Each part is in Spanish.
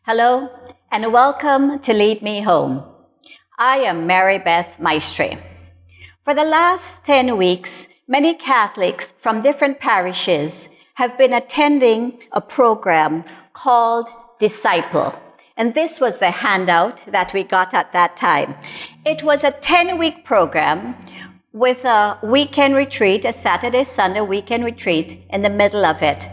Hello, and welcome to Lead Me Home. I am Mary Beth Maestre. For the last 10 weeks, many Catholics from different parishes have been attending a program called Disciple. And this was the handout that we got at that time. It was a 10-week program with a weekend retreat, a Saturday, Sunday weekend retreat in the middle of it.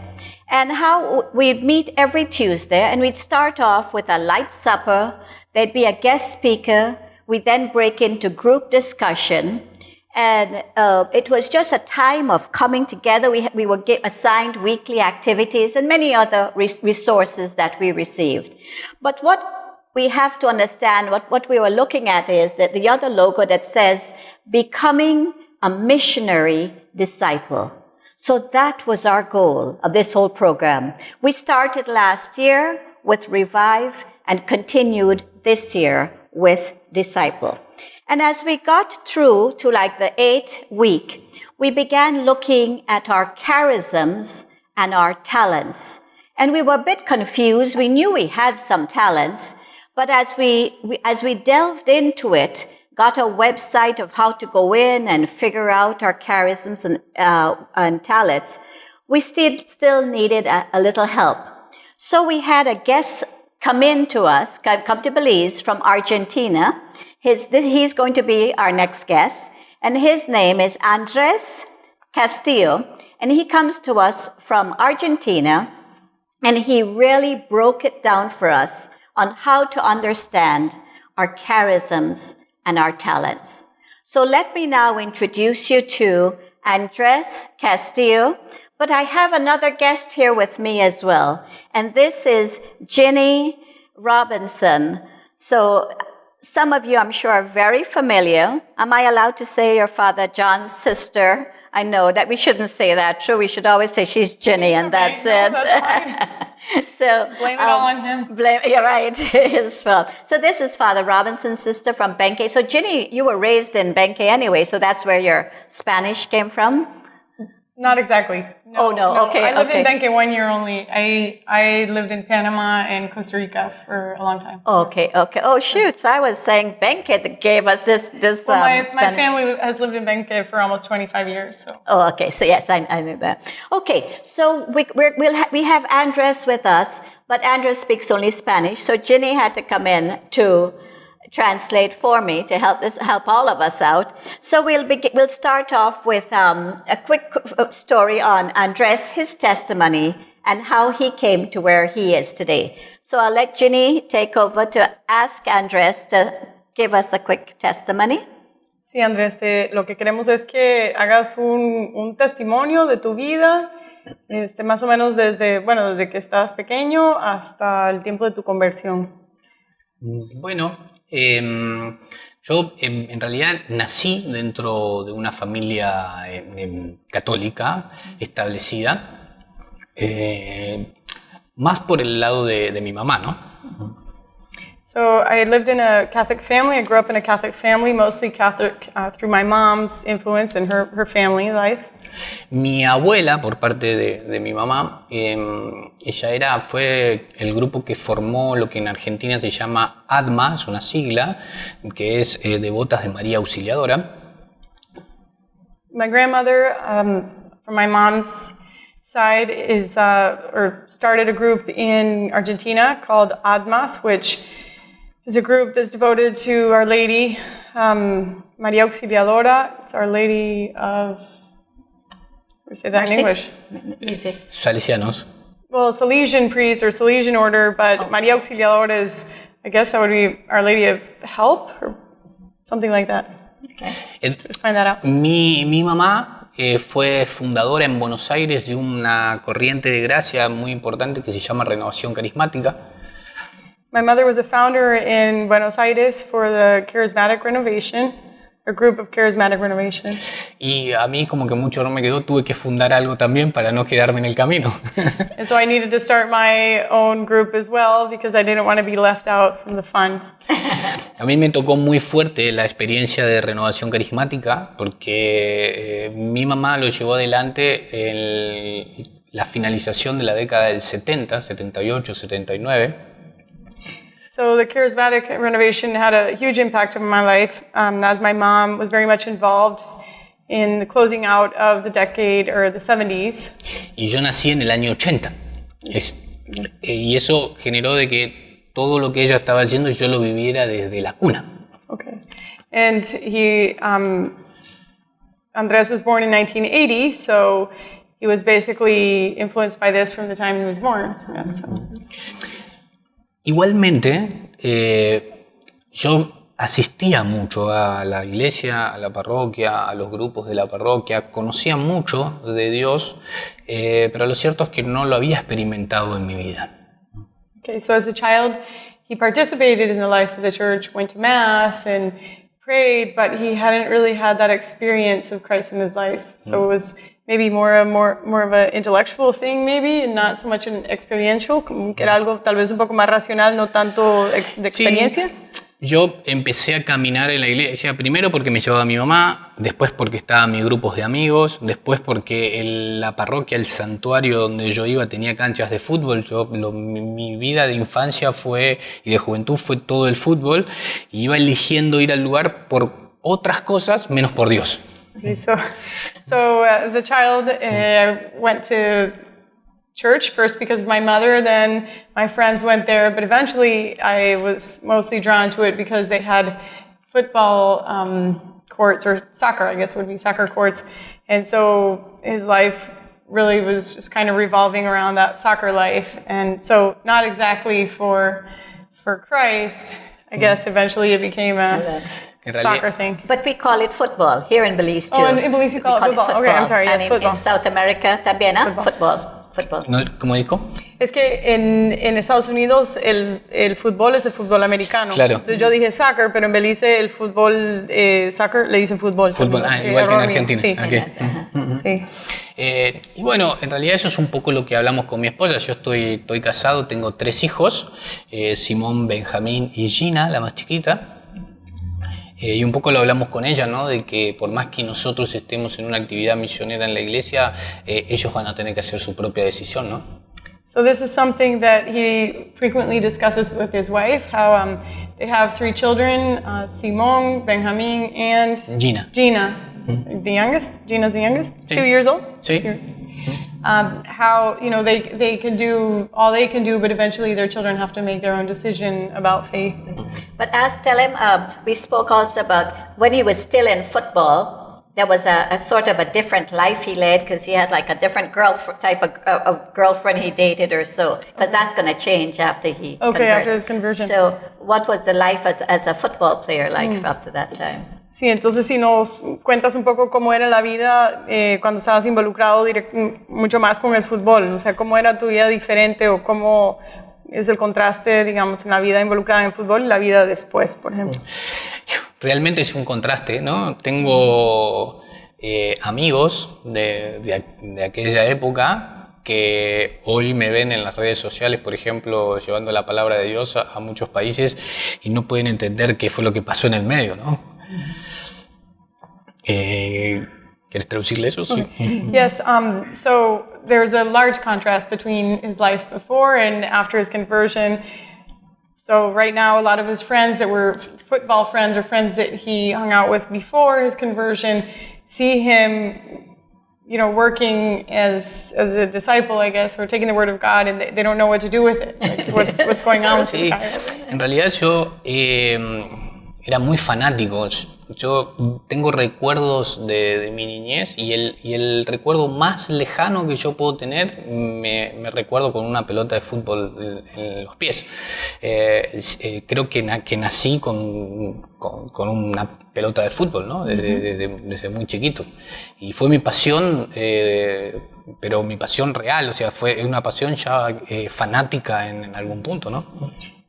And how we'd meet every Tuesday, and we'd start off with a light supper. There'd be a guest speaker. We'd then break into group discussion. And it was just a time of coming together. We were assigned weekly activities and many other resources that we received. But what we have to understand, what we were looking at is that the other logo that says, becoming a missionary disciple. So that was our goal of this whole program. We started last year with Revive and continued this year with Disciple. And as we got through to like the 8th week, we began looking at our charisms and our talents. And we were a bit confused. We knew we had some talents, but as we delved into it, got a website of how to go in and figure out our charisms and talents, we still needed a little help. So we had a guest come to Belize from Argentina. He's going to be our next guest, and his name is Andres Castillo, and he comes to us from Argentina, and he really broke it down for us on how to understand our charisms and our talents. So let me now introduce you to Andres Castillo, but I have another guest here with me as well, and this is Ginny Robinson. So some of you, I'm sure, are very familiar. Am I allowed to say your Father John's sister? I know that we shouldn't say that. True, we should always say she's Ginny, and that's it. So blame it all on him. You're right, his fault. So this is Father Robinson's sister from Benque. So Ginny, you were raised in Benque anyway, so that's where your Spanish came from? Not exactly. No. Okay. I lived in Benque 1 year only. I lived in Panama and Costa Rica for a long time. Okay. Oh, shoot. So I was saying Benque that gave us this well, my family has lived in Benque for almost 25 years. So. Oh, okay. So yes, I knew that. Okay. So we have Andres with us, but Andres speaks only Spanish. So Ginny had to come in to translate for me to help all of us out. So we'll start off with a quick story on Andres, his testimony, and how he came to where he is today. So I'll let Ginny take over to ask Andres to give us a quick testimony. Sí, Andrés, lo que queremos es que hagas un testimonio de tu vida, más o menos desde que estabas pequeño hasta el tiempo de tu conversión. Bueno, yo en realidad nací dentro de una familia católica establecida, más por el lado de mi mamá, ¿no? So I lived in a Catholic family. I grew up in a Catholic family, mostly Catholic through my mom's influence and her family life. Mi abuela, por parte de mi mamá, ella fue el grupo que formó lo que en Argentina se llama ADMA, es una sigla, que es Devotas de María Auxiliadora. My grandmother, from my mom's side, started a group in Argentina called ADMAS, which is a group that's devoted to Our Lady, María Auxiliadora. It's Our Lady of... We say that in English. Salesianos. Well, Salesian priest or Salesian order, but María Auxiliadora is, I guess that would be Our Lady of Help or something like that. Okay. Let's find that out. Mi mamá fue fundadora en Buenos Aires de una corriente de gracia muy importante que se llama Renovación Carismática. My mother was a founder in Buenos Aires for the Charismatic Renovation. A group of charismatic renovation. Y a mí como que mucho no me quedó, tuve que fundar algo también para no quedarme en el camino. And so I needed to start my own group as well because I didn't want to be left out from the fun. A mí me tocó muy fuerte la experiencia de renovación carismática porque mi mamá lo llevó adelante en la finalización de la década del 70, 78, 79. So the charismatic renovation had a huge impact on my life, as my mom was very much involved in the closing out of the decade or the 70s. Y yo nací en el año 80. Y eso generó de que todo lo que ella estaba haciendo yo lo viviera desde la cuna. Okay. And Andres was born in 1980, so he was basically influenced by this from the time he was born. Yeah, so. Igualmente, yo asistía mucho a la iglesia, a la parroquia, a los grupos de la parroquia, conocía mucho de Dios, pero lo cierto es que no lo había experimentado en mi vida. Okay, so as a child, he participated in the life of the church, went to Mass and prayed, but he hadn't really had that experience of Christ in his life. So it was maybe more of an intellectual thing, maybe, and not so much an experiential, como que era algo tal vez un poco más racional, no tanto de experiencia. Sí. Yo empecé a caminar en la iglesia primero porque me llevaba mi mamá, después porque estaba en mis grupos de amigos, después porque la parroquia, el santuario donde yo iba tenía canchas de fútbol. Mi vida de infancia y de juventud fue todo el fútbol, y iba eligiendo ir al lugar por otras cosas menos por Dios. Okay, so as a child, I went to church first because of my mother, then my friends went there, but eventually I was mostly drawn to it because they had football courts, or soccer, I guess would be soccer courts, and so his life really was just kind of revolving around that soccer life, and so not exactly for Christ. I guess eventually it became a soccer thing. But we call it football here in Belize too. Oh, in Belize you call it football. Okay, I'm sorry, yes, and football. In South America también, football. ¿No? ¿Cómo dijo? Es que en Estados Unidos el fútbol es el fútbol americano. Claro. Entonces yo dije soccer, pero en Belice el fútbol, soccer, le dicen fútbol. Fútbol, Sí, igual que en Argentina. Sí. Okay. Sí. Y bueno, en realidad eso es un poco lo que hablamos con mi esposa. Yo estoy casado, tengo 3 hijos, Simón, Benjamín y Gina, la más chiquita. Y un poco lo hablamos con ella, ¿no? De que por más que nosotros estemos en una actividad misionera en la iglesia, ellos van a tener que hacer su propia decisión, ¿no? So this is something that he frequently discusses with his wife, how they have 3 children, Simón, Benjamín, and Gina. The youngest? Gina's the youngest? Sí. 2 years old? Sí. How, you know, they can do all they can do, but eventually their children have to make their own decision about faith. But tell him, we spoke also about when he was still in football, there was a sort of a different life he led, because he had like a different type of girlfriend he dated or so, because that's going to change after he converts. After his conversion. So what was the life as a football player like up to that time? Sí, entonces si nos cuentas un poco cómo era la vida cuando estabas involucrado mucho más con el fútbol, o sea, cómo era tu vida diferente o cómo es el contraste, digamos, en la vida involucrada en el fútbol y la vida después, por ejemplo. Realmente es un contraste, ¿no? Tengo amigos de aquella época que hoy me ven en las redes sociales, por ejemplo, llevando la palabra de Dios a muchos países y no pueden entender qué fue lo que pasó en el medio, ¿no? ¿Quieres traducirle eso? Sí. Yes, so there's a large contrast between his life before and after his conversion. So right now, a lot of his friends that were football friends or friends that he hung out with before his conversion see him, you know, working as a disciple, I guess, or taking the word of God, and they don't know what to do with it. Like, what's going on with this guy? En realidad yo era muy fanático. Yo tengo recuerdos de mi niñez y el recuerdo más lejano que yo puedo tener me recuerdo con una pelota de fútbol en los pies. Creo que nací con una pelota de fútbol, ¿no? Desde muy chiquito. Y fue mi pasión, pero mi pasión real, o sea, fue una pasión ya fanática en algún punto, ¿no?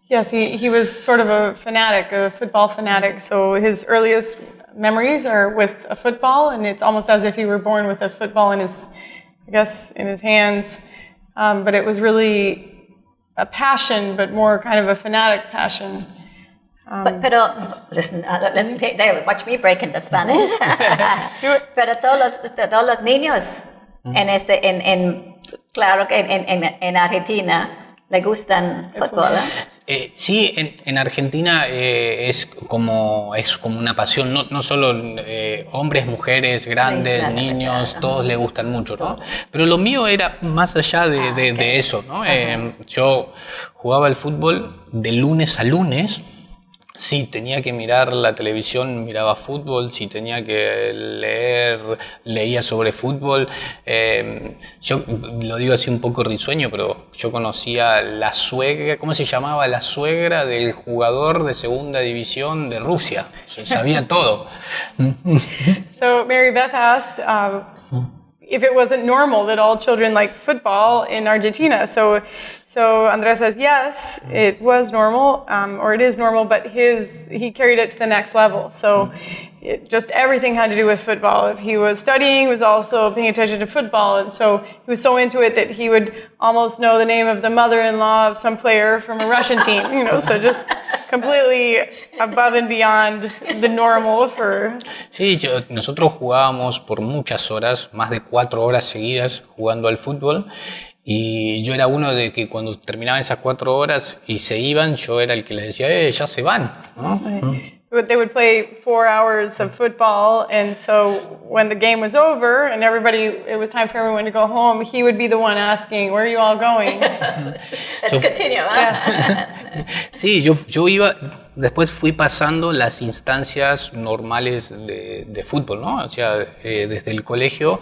Yes, he was sort of a fanatic, a football fanatic. So his earliest memories are with a football, and it's almost as if he were born with a football in his hands. But it was really a passion, but more kind of a fanatic passion. Pero, listen, there, watch me break into Spanish. Pero todos los niños claro que en Argentina, le gustan fútbol. Sí, en Argentina es como una pasión, no solo hombres, mujeres, grandes, claro, niños, claro. todos le gustan mucho, ¿no? Pero lo mío era más allá de eso, ¿no? Yo jugaba al fútbol de lunes a lunes. Sí, tenía que mirar la televisión, miraba fútbol. Si tenía que leer, leía sobre fútbol. Yo lo digo así un poco risueño, pero yo conocía la suegra, ¿cómo se llamaba? La suegra del jugador de segunda división de Rusia. O sea, sabía todo. So Mary Beth asked if it wasn't normal that all children like football in Argentina. So Andres says, yes, it was normal, or it is normal, but he carried it to the next level. So just everything had to do with football. If he was studying, he was also paying attention to football. And so he was so into it that he would almost know the name of the mother-in-law of some player from a Russian team, so just completely above and beyond the normal for... Sí, nosotros jugábamos por muchas horas, más de 4 horas seguidas jugando al fútbol. Y yo era uno de que cuando terminaban esas 4 horas y se iban, yo era el que les decía, ya se van, ¿no? They would play 4 hours of football, and so when the game was over and it was time for everyone to go home, he would be the one asking, "Where are you all going?" Let's continue, huh? Sí, yo iba, después fui pasando las instancias normales de fútbol, ¿no? O sea, desde el colegio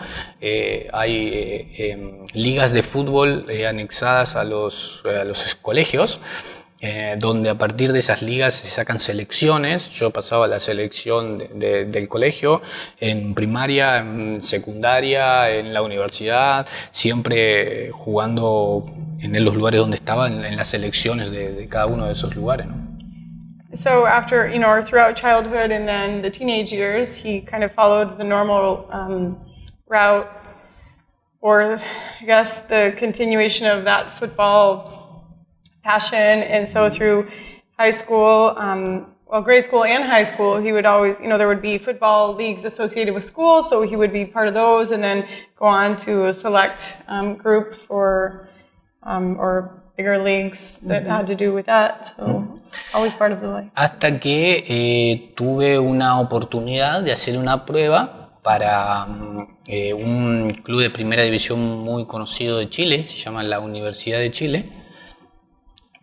hay ligas de fútbol anexadas a los colegios. Donde a partir de esas ligas se sacan selecciones. Yo pasaba la selección del colegio, en primaria, en secundaria, en la universidad, siempre jugando en los lugares donde estaba, en las selecciones de cada uno de esos lugares, ¿no? So after, or throughout childhood and then the teenage years, he kind of followed the normal route, or I guess the continuation of that football passion. And so through high school, grade school and high school, he would always, there would be football leagues associated with schools, so he would be part of those and then go on to a select group for, or bigger leagues that had to do with that. So always part of the life. Hasta que tuve una oportunidad de hacer una prueba para un club de primera división muy conocido de Chile, se llama la Universidad de Chile.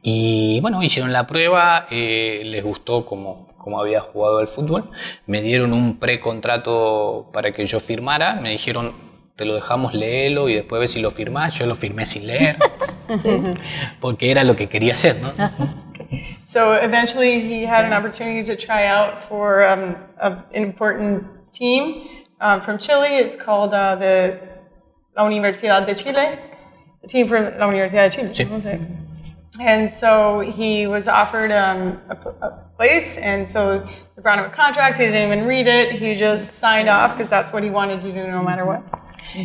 Y bueno, hicieron la prueba, les gustó como había jugado al fútbol, me dieron un precontrato para que yo firmara, me dijeron, te lo dejamos, léelo y después ves si lo firmás. Yo lo firmé sin leer, porque era lo que quería hacer, ¿no? So eventually he had an opportunity to try out for an important team from Chile. It's called la Universidad de Chile, the team from la Universidad de Chile. Sí. And so he was offered a place, and so they brought him a contract. He didn't even read it. He just signed off because that's what he wanted to do no matter what.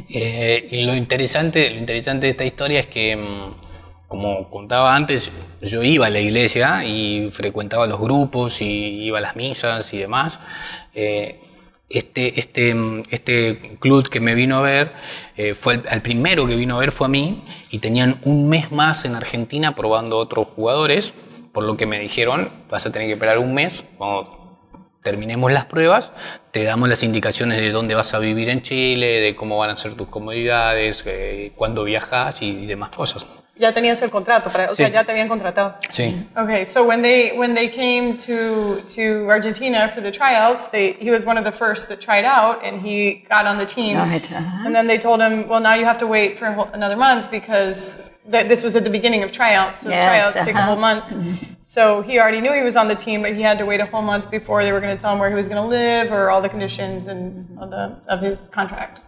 Y lo interesante de esta historia es que, como contaba antes, yo iba a la iglesia y frecuentaba los grupos y iba a las misas y demás. Este club que me vino a ver, el primero que vino a ver fue a mí, y tenían un mes más en Argentina probando otros jugadores, por lo que me dijeron, vas a tener que esperar un mes, cuando terminemos las pruebas, te damos las indicaciones de dónde vas a vivir en Chile, de cómo van a ser tus comodidades, cuándo viajas y demás cosas. Ya tenías el contrato, o sea, ya te habían contratado. Sí. Okay, so when they came to Argentina for the tryouts, he was one of the first that tried out, and he got on the team. Right, And then they told him, well, now you have to wait for another month because this was at the beginning of tryouts. So Yes, tryouts take a whole month. So he already knew he was on the team, but he had to wait a whole month before they were going to tell him where he was going to live or all the conditions of his contract.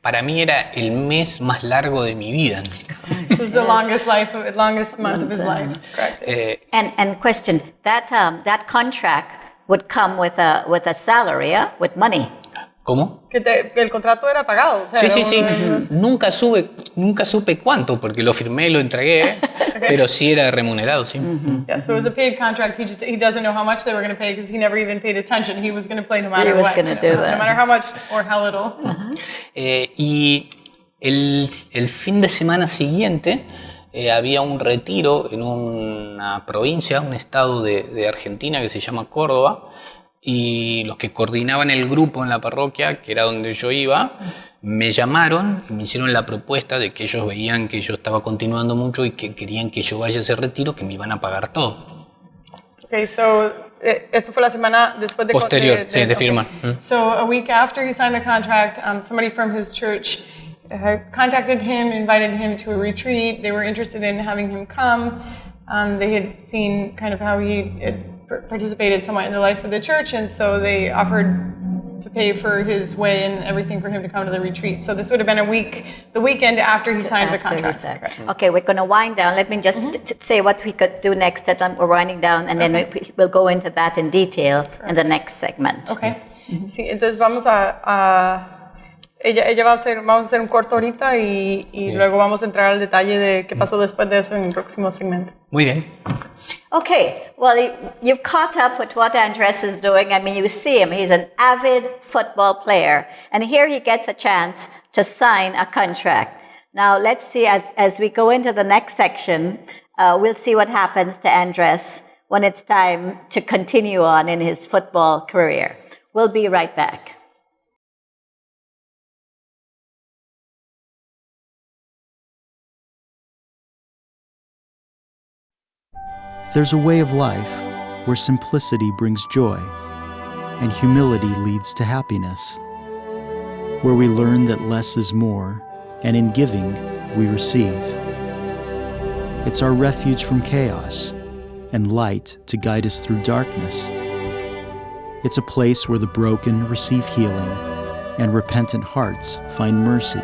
Para mí era el mes más largo de mi vida. This is the longest month of his life. Correct. And question, that contract would come with a salary, yeah? With money. ¿Cómo? Que el contrato era pagado. O sea, Sí. Nunca supe cuánto, porque lo firmé, lo entregué, pero sí era remunerado, sí. Yeah, so it was a paid contract. He doesn't know how much they were going to pay because he never even paid attention. He was going to play no matter what. No matter how much or how little. Y el fin de semana siguiente había un retiro en una provincia, un estado de Argentina que se llama Córdoba, y los que coordinaban el grupo en la parroquia, que era donde yo iba, me llamaron y me hicieron la propuesta de que ellos veían que yo estaba continuando mucho y que querían que yo vaya a ese retiro, que me iban a pagar todo. Okay, so esto fue la semana después de Posterior, sí, de firmar. So a week after he signed the contract, somebody from his church contacted him, invited him to a retreat. They were interested in having him come. They had seen kind of how he had participated somewhat in the life of the church, and so they offered to pay for his way and everything for him to come to the retreat. So this would have been the weekend after he signed the contract. Okay, we're going to wind down. Let me just say what we could do next. That we're winding down, and then we'll go into that in detail in the next segment. Okay. Sí, entonces vamos ella vamos a hacer un corto ahorita y luego vamos a entrar al detalle de qué pasó después de eso en el próximo segmento. Muy bien. Okay, well, you've caught up with what Andres is doing. I mean, you see him. He's an avid football player. And here he gets a chance to sign a contract. Now, let's see, as we go into the next section, we'll see what happens to Andres when it's time to continue on in his football career. We'll be right back. There's a way of life where simplicity brings joy and humility leads to happiness, where we learn that less is more, and in giving, we receive. It's our refuge from chaos and light to guide us through darkness. It's a place where the broken receive healing and repentant hearts find mercy.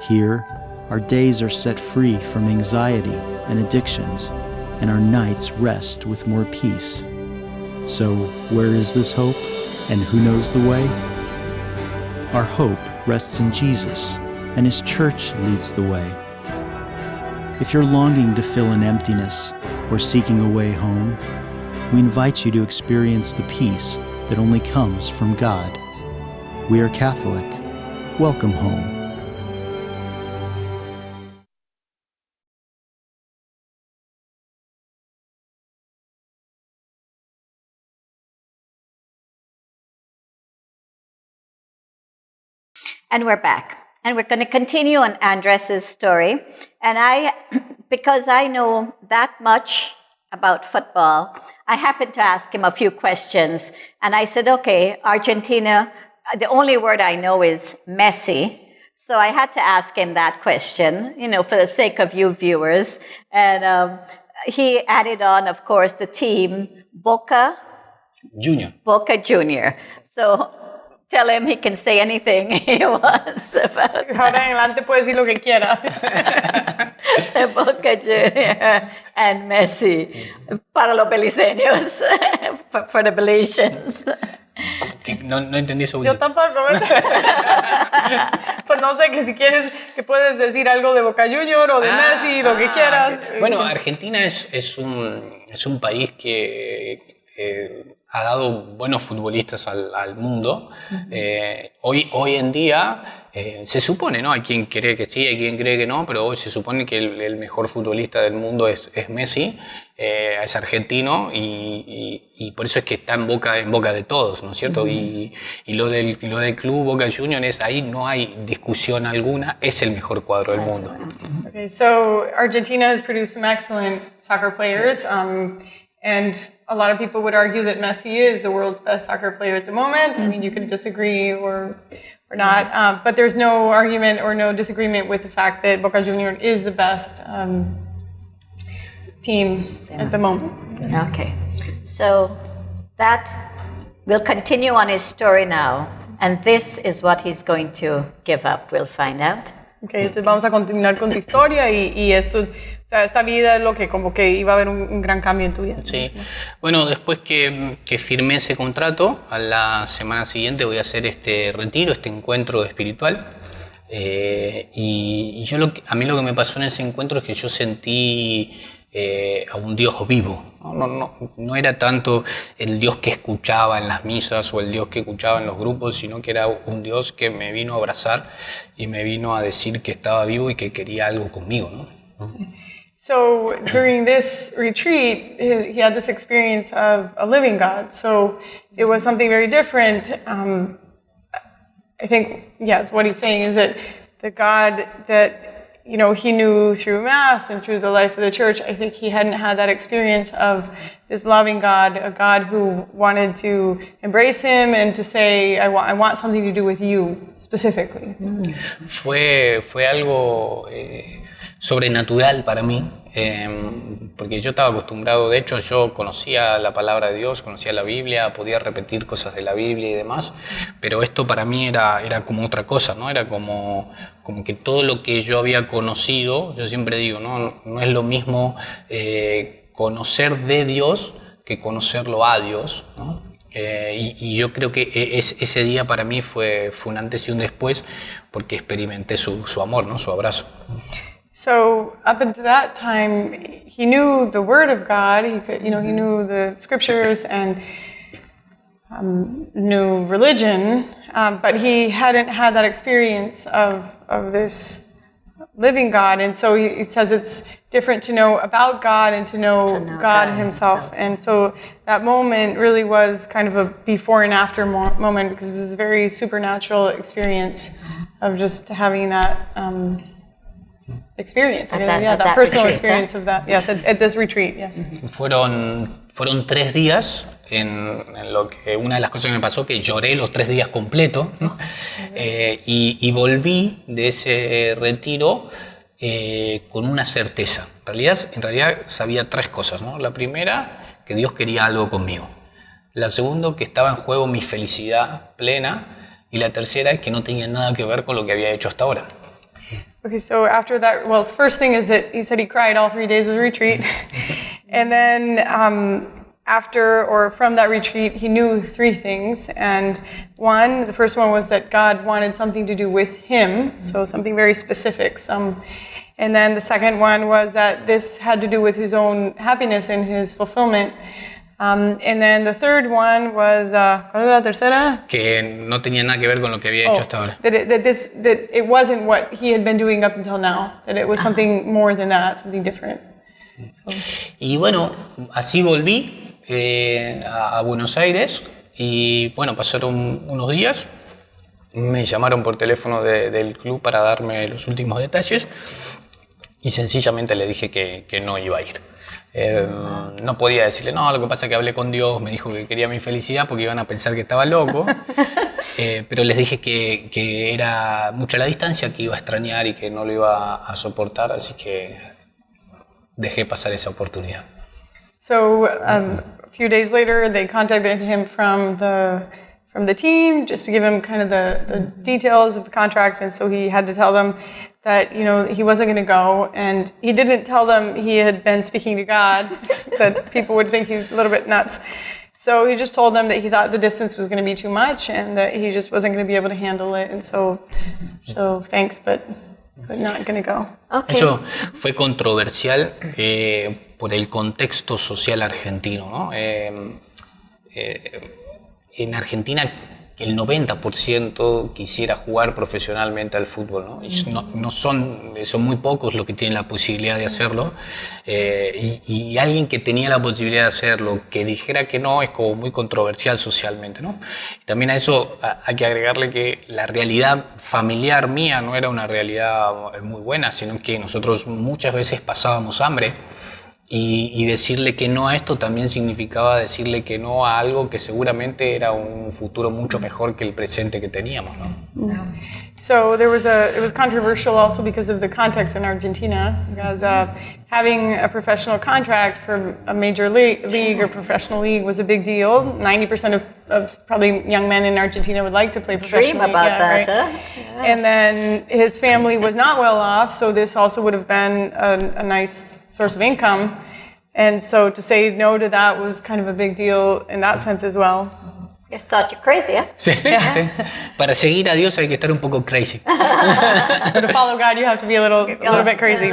Here, our days are set free from anxiety and addictions, and our nights rest with more peace. So, where is this hope, and who knows the way? Our hope rests in Jesus, and His church leads the way. If you're longing to fill an emptiness or seeking a way home, we invite you to experience the peace that only comes from God. We are Catholic. Welcome home. And we're back. And we're going to continue on Andres's story. And because I know that much about football, I happened to ask him a few questions. And I said, okay, Argentina, the only word I know is Messi. So I had to ask him that question, for the sake of you viewers. And he added on, of course, the team Boca Junior. So tell him he can say anything he wants about Ahora en adelante puede decir lo que quiera. Boca Junior and Messi para los beliceños, for the Belizeans. No entendí eso. Yo tampoco. Pues no sé, que si quieres, que puedes decir algo de Boca Junior o de Messi, lo que quieras. Bueno, Argentina es un país que ha dado buenos futbolistas al mundo. Hoy en día se supone, ¿no? Hay quien cree que sí, hay quien cree que no, pero hoy se supone que el mejor futbolista del mundo es Messi, es argentino y por eso es que está en boca de todos, ¿no es cierto? Y lo del club Boca Juniors, ahí no hay discusión alguna, es el mejor cuadro del mundo. Okay, so Argentina has produced some excellent soccer players, and a lot of people would argue that Messi is the world's best soccer player at the moment. I mean, you could disagree or not, but there's no argument or no disagreement with the fact that Boca Juniors is the best team at the moment. Okay, so that we'll continue on his story now, and this is what he's going to give up. We'll find out. Okay, entonces vamos a continuar con tu historia y esto, o sea, esta vida es lo que como que iba a haber un gran cambio en tu vida. Sí, bueno, después que firmé ese contrato, a la semana siguiente voy a hacer este retiro, este encuentro espiritual. Y a mí lo que me pasó en ese encuentro es que yo sentí a un Dios vivo. No era tanto el Dios que escuchaba en las misas o el Dios que escuchaba en los grupos, sino que era un Dios que me vino a abrazar y me vino a decir que estaba vivo y que quería algo conmigo, ¿no? So during this retreat, he had this experience of a living God. So it was something very different. I think, what he's saying is that the God that, he knew through Mass and through the life of the church, I think he hadn't had that experience of this loving God, a God who wanted to embrace him and to say, I want something to do with you specifically. Fue algo sobrenatural para mí, porque yo estaba acostumbrado, de hecho yo conocía la palabra de Dios, conocía la Biblia, podía repetir cosas de la Biblia y demás, pero esto para mí era como otra cosa, ¿no? Era como que todo lo que yo había conocido, yo siempre digo, no es lo mismo conocer de Dios que conocerlo a Dios, ¿no? Y yo creo que ese día para mí fue un antes y un después, porque experimenté su amor, ¿no? Su abrazo. So up until that time, he knew the Word of God. He knew the Scriptures and knew religion, but he hadn't had that experience of this living God. And so he says it's different to know about God and to know God himself. And so that moment really was kind of a before and after moment, because it was a very supernatural experience of just having that experience, that personal retreat, experience of that. Yes, at this retreat. Yes. Fueron 3 días en lo que una de las cosas que me pasó que lloré los 3 días completos, ¿no? Y volví de ese retiro con una certeza. En realidad sabía 3 cosas, ¿no? La primera, que Dios quería algo conmigo. La segunda, que estaba en juego mi felicidad plena. Y la tercera, que no tenía nada que ver con lo que había hecho hasta ahora. Okay, so after that, the first thing is that he said he cried all 3 days of the retreat. And then from that retreat, he knew 3 things. And the first one was that God wanted something to do with him, so something very specific. And then the second one was that this had to do with his own happiness and his fulfillment. And then the third one was, ¿cuál era la tercera? Que no tenía nada que ver con lo que había hecho hasta ahora. That it wasn't what he had been doing up until now. That it was something more than that, something different. So. Y bueno, así volví a Buenos Aires y bueno, pasaron unos días. Me llamaron por teléfono del club para darme los últimos detalles y sencillamente le dije que no iba a ir. No podía decirle, no, lo que pasa es que hablé con Dios, me dijo que quería mi felicidad porque iban a pensar que estaba loco, pero les dije que era mucha la distancia, que iba a extrañar y que no lo iba a soportar, así que dejé pasar esa oportunidad. So a few days later they contacted him from the team just to give him kind of the details of the contract, and so he had to tell them that he wasn't going to go, and he didn't tell them he had been speaking to God. He said people would think he's a little bit nuts. So he just told them that he thought the distance was going to be too much and that he just wasn't going to be able to handle it, and so thanks, but not going to go. Okay. Eso fue controversial por el contexto social argentino, ¿no? En Argentina el 90% quisiera jugar profesionalmente al fútbol, ¿no? Y son muy pocos los que tienen la posibilidad de hacerlo, y alguien que tenía la posibilidad de hacerlo, que dijera que no, es como muy controversial socialmente, ¿no? Y también a eso hay que agregarle que la realidad familiar mía no era una realidad muy buena, sino que nosotros muchas veces pasábamos hambre. Y decirle que no a esto también significaba decirle que no a algo que seguramente era un futuro mucho mejor que el presente que teníamos, ¿no? No. So it was controversial also because of the context in Argentina, because having a professional contract for a major league or professional league was a big deal. 90% of probably young men in Argentina would like to play professionally. Dream about that, right? Yes. And then his family was not well off, so this also would have been a nice source of income, and so to say no to that was kind of a big deal in that sense as well. Just thought you're crazy, huh? Sí, sí. Para seguir a Dios hay que estar un poco crazy. But to follow God, you have to be a little bit crazy.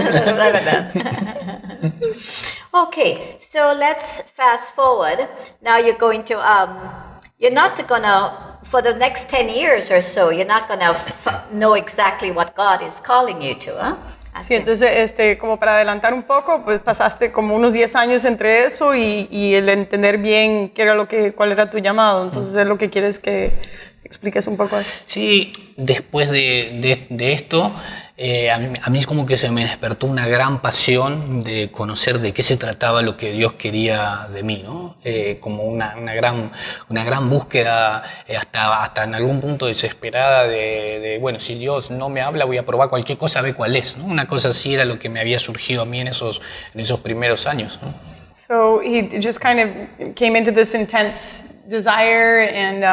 Okay, so let's fast forward. Now you're going to, you're not gonna, for the next 10 years or so, you're not gonna know exactly what God is calling you to, huh? Sí, entonces, como para adelantar un poco, pues pasaste como unos 10 años entre eso y el entender bien cuál era tu llamado. Entonces, es lo que quieres que expliques un poco así. Sí, después de esto, a mí es como que se me despertó una gran pasión de conocer de qué se trataba lo que Dios quería de mí, ¿no? Como una gran búsqueda, hasta en algún punto desesperada bueno, si Dios no me habla, voy a probar cualquier cosa, a ver cuál es, ¿no? Una cosa así era lo que me había surgido a mí en esos primeros años, ¿no? So he just kind of came into this intense desire and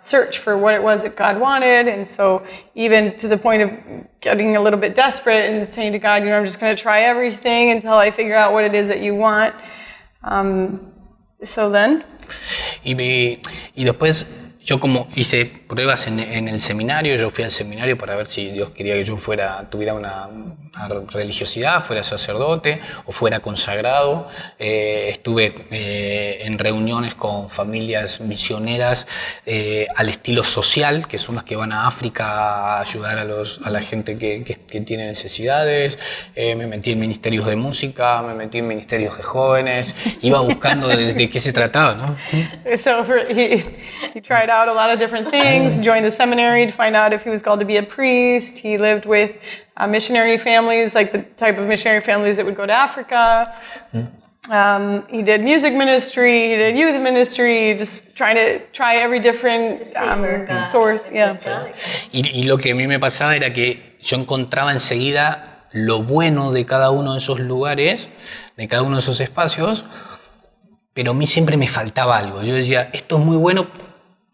search for what it was that God wanted. And so even to the point of getting a little bit desperate and saying to God, I'm just going to try everything until I figure out what it is that you want. So then? Y después yo como hice pruebas en el seminario, yo fui al seminario para ver si Dios quería que yo tuviera una religiosidad, fuera sacerdote o fuera consagrado. Estuve en reuniones con familias misioneras al estilo social, que son las que van a África a ayudar a la gente que tiene necesidades. Me metí en ministerios de música, me metí en ministerios de jóvenes, iba buscando de qué se trataba, ¿no? So he tried out a lot of different things, joined the seminary to find out if he was called to be a priest. He lived with missionary families, like the type of missionary families that would go to Africa. He did music ministry, he did youth ministry, just trying to try every different source. Yeah. Y lo que a mí me pasaba era que yo encontraba enseguida lo bueno de cada uno de esos lugares, de cada uno de esos espacios, pero a mí siempre me faltaba algo. Yo decía, esto es muy bueno,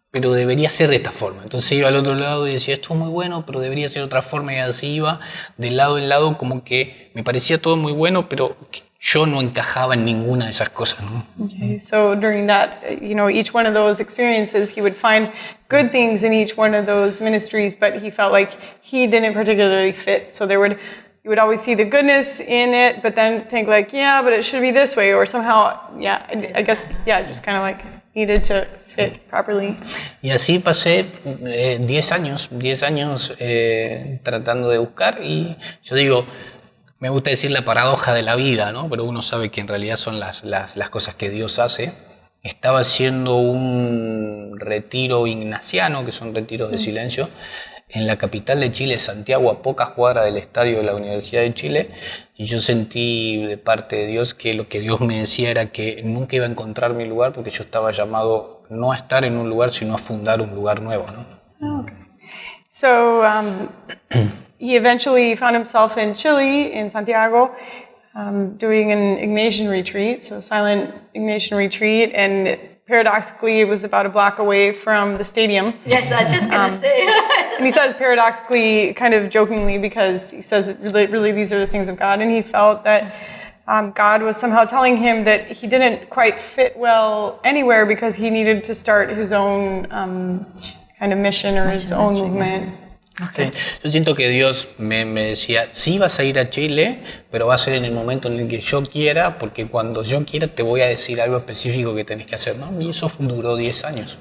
pero debería ser de esta forma. Entonces iba al otro lado y decía, esto es muy bueno, pero debería ser de otra forma, y así iba de lado en lado, como que me parecía todo muy bueno, pero yo no encajaba en ninguna de esas cosas, ¿no? Okay, so during that, each one of those experiences, he would find good things in each one of those ministries, but he felt like he didn't particularly fit. So you would always see the goodness in it, but then think like, yeah, but it should be this way, or somehow, yeah, I guess, yeah, just kind of like needed to fit properly. Y así pasé 10 años tratando de buscar, y yo digo, me gusta decir la paradoja de la vida, ¿no? Pero uno sabe que en realidad son las cosas que Dios hace. Estaba haciendo un retiro ignaciano, que son retiros de silencio, en la capital de Chile, Santiago, a pocas cuadras del estadio de la Universidad de Chile, y yo sentí de parte de Dios que lo que Dios me decía era que nunca iba a encontrar mi lugar, porque yo estaba llamado no a estar en un lugar, sino a fundar un lugar nuevo, ¿no? Okay. So he eventually found himself in Chile, in Santiago, doing an Ignatian retreat, so a silent Ignatian retreat, and paradoxically, it was about a block away from the stadium. Yes, I was just going to say. And he says paradoxically, kind of jokingly, because he says that really these are the things of God, and he felt that God was somehow telling him that he didn't quite fit well anywhere because he needed to start his own kind of mission or his own movement. Okay. Sí. Yo siento que Dios me decía, sí vas a ir a Chile, pero va a ser en el momento en el que yo quiera, porque cuando yo quiera te voy a decir algo específico que tenés que hacer, ¿no? Y eso duró 10 años.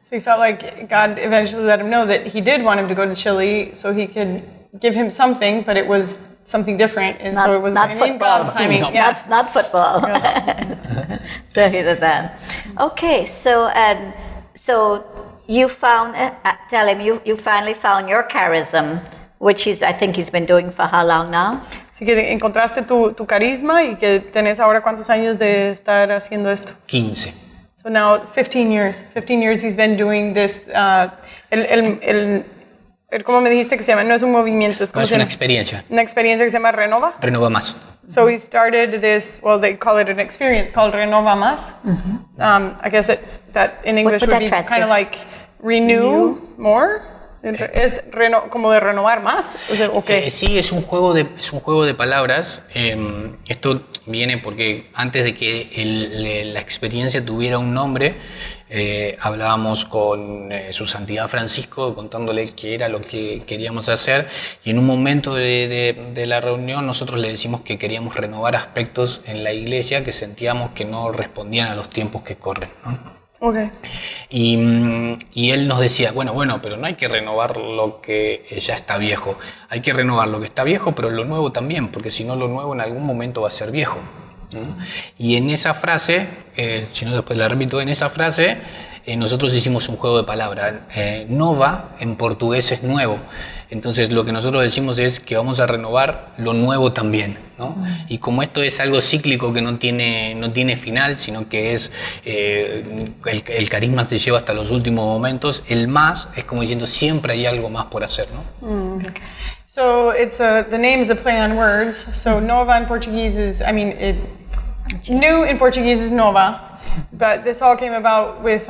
So he felt like God eventually let him know that he did want him to go to Chile so he could give him something, but it was something different, and so it was not in God's timing. No. Yeah. Not football. Yeah. So he did that. Okay, so you found, tell him, you finally found your charism, which I think he's been doing for how long now? Así que encontraste tu carisma y que tenés ahora cuántos años de estar haciendo esto. 15. So now 15 years. 15 years he's been doing this. ¿Cómo me dijiste que se llama? No es un movimiento, es como Es una experiencia. Una experiencia que se llama Renova. Renova más. So he started this, well, they call it an experience called Renova Más. I guess that in English would be kind of like renew more. ¿Es como de renovar más? O sea, okay. Sí, es un juego de palabras. Esto viene porque antes de que la experiencia tuviera un nombre, hablábamos con su santidad Francisco contándole qué era lo que queríamos hacer, y en un momento de la reunión nosotros le decimos que queríamos renovar aspectos en la iglesia que sentíamos que no respondían a los tiempos que corren, ¿no? Okay. Y él nos decía, bueno, pero no hay que renovar lo que ya está viejo, hay que renovar lo que está viejo, pero lo nuevo también, porque si no lo nuevo en algún momento va a ser viejo, ¿no? Y en esa frase, si no después la repito, en esa frase nosotros hicimos un juego de palabras. Nova en portugués es nuevo. Entonces lo que nosotros decimos es que vamos a renovar lo nuevo también, ¿no? Y como esto es algo cíclico que no tiene final, sino que es el carisma se lleva hasta los últimos momentos, el más es como diciendo siempre hay algo más por hacer, ¿no? Okay. So it's the name is a play on words. So nova in Portuguese is, new in Portuguese is nova. But this all came about with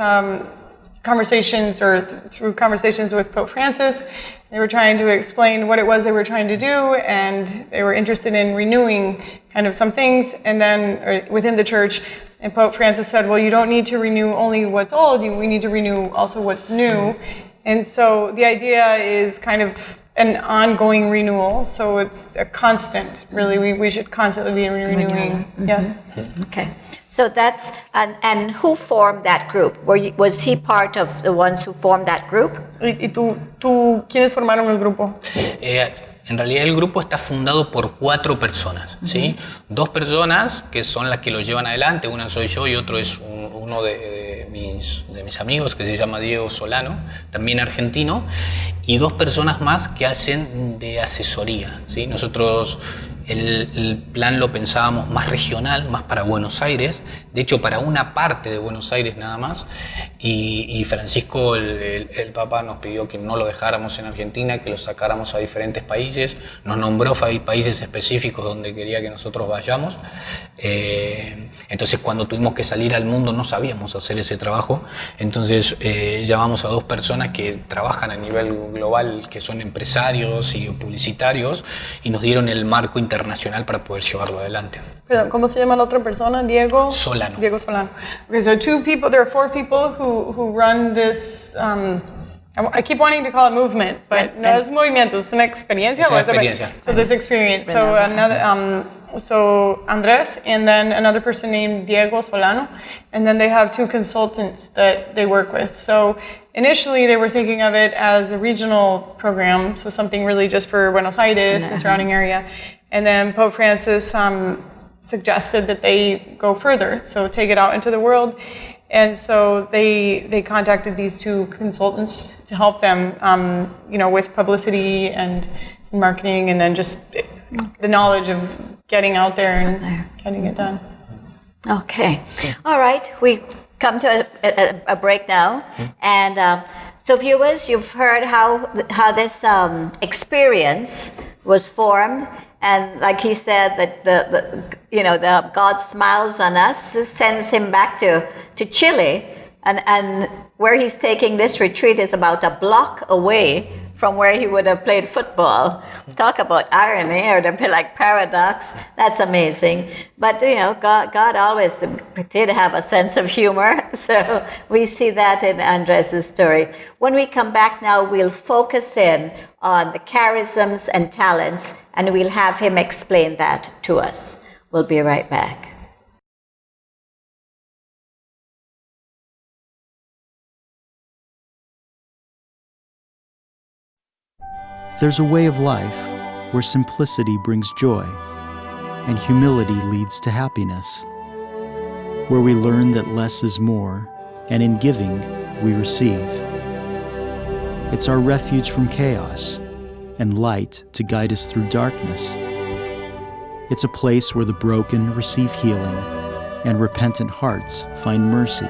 conversations or through conversations with Pope Francis. They were trying to explain what it was they were trying to do, and they were interested in renewing kind of some things. And then within the church, and Pope Francis said, well, you don't need to renew only what's old, we need to renew also what's new. And so the idea is kind of an ongoing renewal, so it's a constant, really. We should constantly be renewing. Mm-hmm. Yes. Okay. So that's, and who formed that group? Was he part of the ones who formed that group? ¿Y tú quiénes formaron el grupo? En realidad el grupo está fundado por 4 personas, ¿sí? 2 personas que son las que lo llevan adelante, una soy yo y otro es uno de mis amigos que se llama Diego Solano, también argentino, y 2 personas más que hacen de asesoría, ¿sí? Nosotros el plan lo pensábamos más regional, más para Buenos Aires, de hecho para una parte de Buenos Aires nada más, y Francisco, el Papa, nos pidió que no lo dejáramos en Argentina, que lo sacáramos a diferentes países, nos nombró países específicos donde quería que nosotros vayamos, entonces cuando tuvimos que salir al mundo no sabíamos hacer ese trabajo, entonces llamamos a 2 personas que trabajan a nivel global, que son empresarios y publicitarios, y nos dieron el marco internacional para poder llevarlo adelante. Perdón, ¿cómo se llama la otra persona? Diego Solano. Diego Solano. Okay, so there are 4 people who run this. I keep wanting to call it movement, but no es movimiento, es una experiencia. Es una experiencia. So this experience. So another, so Andres, and then another person named Diego Solano, and then they have 2 consultants that they work with. So initially they were thinking of it as a regional program, so something really just for Buenos Aires and surrounding area. And then Pope Francis suggested that they go further, so take it out into the world. And so they contacted these 2 consultants to help them, with publicity and marketing, and then just the knowledge of getting out there and getting it done. Okay. All right. We come to a break now. And so viewers, you've heard how this experience was formed. And like he said, that the God smiles on us, sends him back to Chile, and where he's taking this retreat is about a block away from where he would have played football. Talk about irony, or a bit like paradox. That's amazing. But God always did have a sense of humor, so we see that in Andres' story. When we come back now, we'll focus in on the charisms and talents, and we'll have him explain that to us. We'll be right back. There's a way of life where simplicity brings joy and humility leads to happiness, where we learn that less is more, and in giving, we receive. It's our refuge from chaos and light to guide us through darkness. It's a place where the broken receive healing and repentant hearts find mercy.